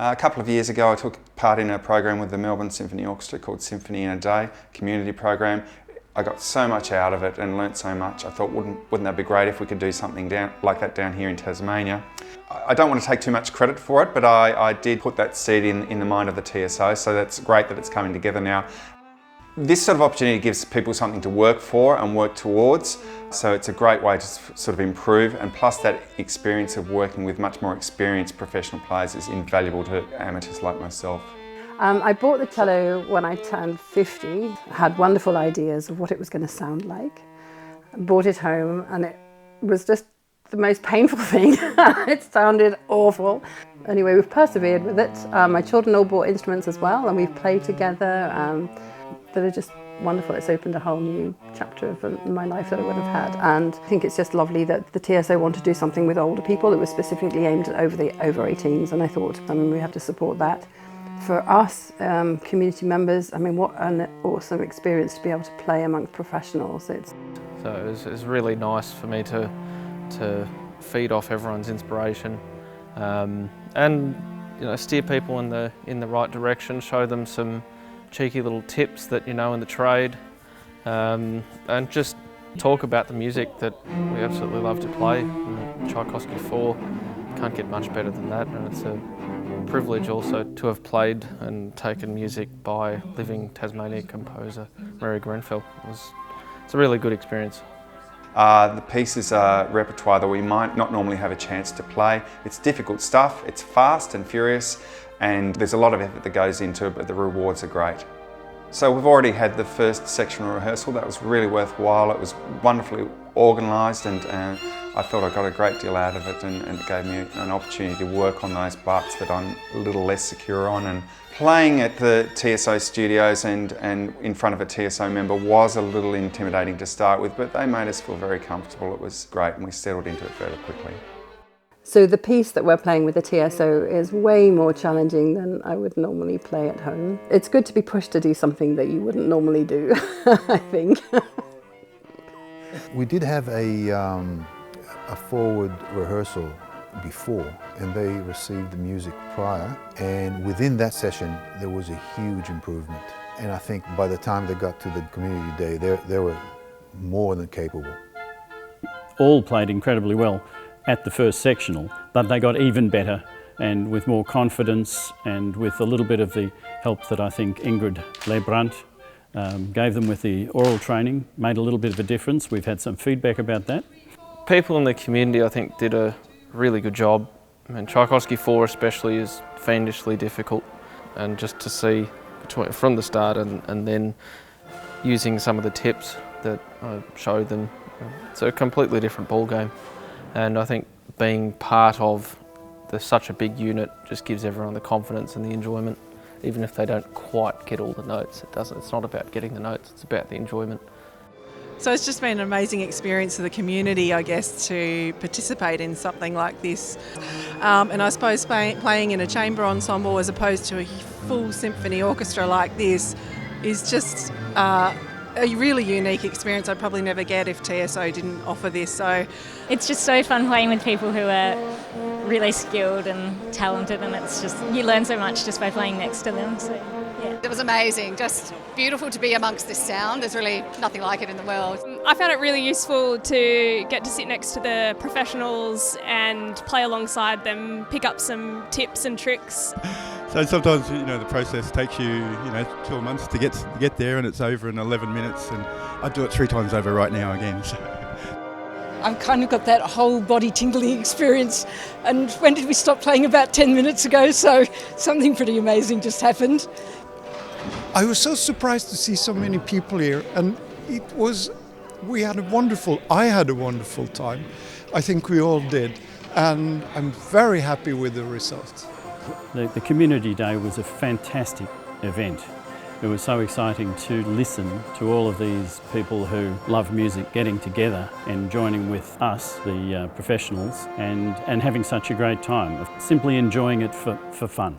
A couple of years ago I took part in a program with the Melbourne Symphony Orchestra called Symphony in a Day, community program. I got so much out of it and learnt so much. I thought, wouldn't that be great if we could do something like that down here in Tasmania. I don't want to take too much credit for it, but I did put that seed in the mind of the TSO, so that's great that it's coming together now. This sort of opportunity gives people something to work for and work towards, so it's a great way to sort of improve, and plus that experience of working with much more experienced professional players is invaluable to amateurs like myself. I bought the cello when I turned 50, had wonderful ideas of what it was going to sound like. Brought it home and it was just the most painful thing. It sounded awful. Anyway, we've persevered with it. My children all bought instruments as well and we've played together. That are just wonderful. It's opened a whole new chapter of my life that I would have had. And I think it's just lovely that the TSO want to do something with older people. It was specifically aimed at over 18s and I thought, we have to support that. For us, community members, what an awesome experience to be able to play amongst professionals. So it was really nice for me to feed off everyone's inspiration and steer people in the right direction, show them some cheeky little tips that in the trade, and just talk about the music that we absolutely love to play. Tchaikovsky 4, can't get much better than that, and it's a privilege also to have played and taken music by living Tasmanian composer Mary Grenfell. It's a really good experience. The pieces are repertoire that we might not normally have a chance to play. It's difficult stuff, it's fast and furious, and there's a lot of effort that goes into it, but the rewards are great. So we've already had the first sectional rehearsal. That was really worthwhile. It was wonderfully organised and I felt I got a great deal out of it, and it gave me an opportunity to work on those parts that I'm a little less secure on. And playing at the TSO studios and in front of a TSO member was a little intimidating to start with, but they made us feel very comfortable. It was great and we settled into it fairly quickly. So the piece that we're playing with the TSO is way more challenging than I would normally play at home. It's good to be pushed to do something that you wouldn't normally do, I think. We did have a forward rehearsal before, and they received the music prior, and within that session there was a huge improvement. And I think by the time they got to the community day, they were more than capable. All played incredibly well at the first sectional, but they got even better and with more confidence, and with a little bit of the help that I think Ingrid Lebrandt gave them with the aural training, made a little bit of a difference. We've had some feedback about that. People in the community, I think, did a really good job. Tchaikovsky 4 especially is fiendishly difficult, and just to see from the start and then using some of the tips that I showed them, it's a completely different ballgame. And I think being part of such a big unit just gives everyone the confidence and the enjoyment, even if they don't quite get all the notes. It's not about getting the notes, it's about the enjoyment. So it's just been an amazing experience for the community, I guess, to participate in something like this. And I suppose playing in a chamber ensemble as opposed to a full symphony orchestra like this is just a really unique experience I'd probably never get if TSO didn't offer this. So it's just so fun playing with people who are really skilled and talented, and it's just, you learn so much just by playing next to them. So yeah. It was amazing, just beautiful to be amongst this sound. There's really nothing like it in the world. I found it really useful to get to sit next to the professionals and play alongside them, pick up some tips and tricks. So sometimes, the process takes you, 12 months to get there, and it's over in 11 minutes, and I'd do it 3 times over right now again. So. I've kind of got that whole body tingling experience, and when did we stop playing? About 10 minutes ago, so something pretty amazing just happened. I was so surprised to see so many people here, and I had a wonderful time. I think we all did, and I'm very happy with the results. The Community Day was a fantastic event. It was so exciting to listen to all of these people who love music getting together and joining with us, the professionals, and having such a great time, simply enjoying it for fun.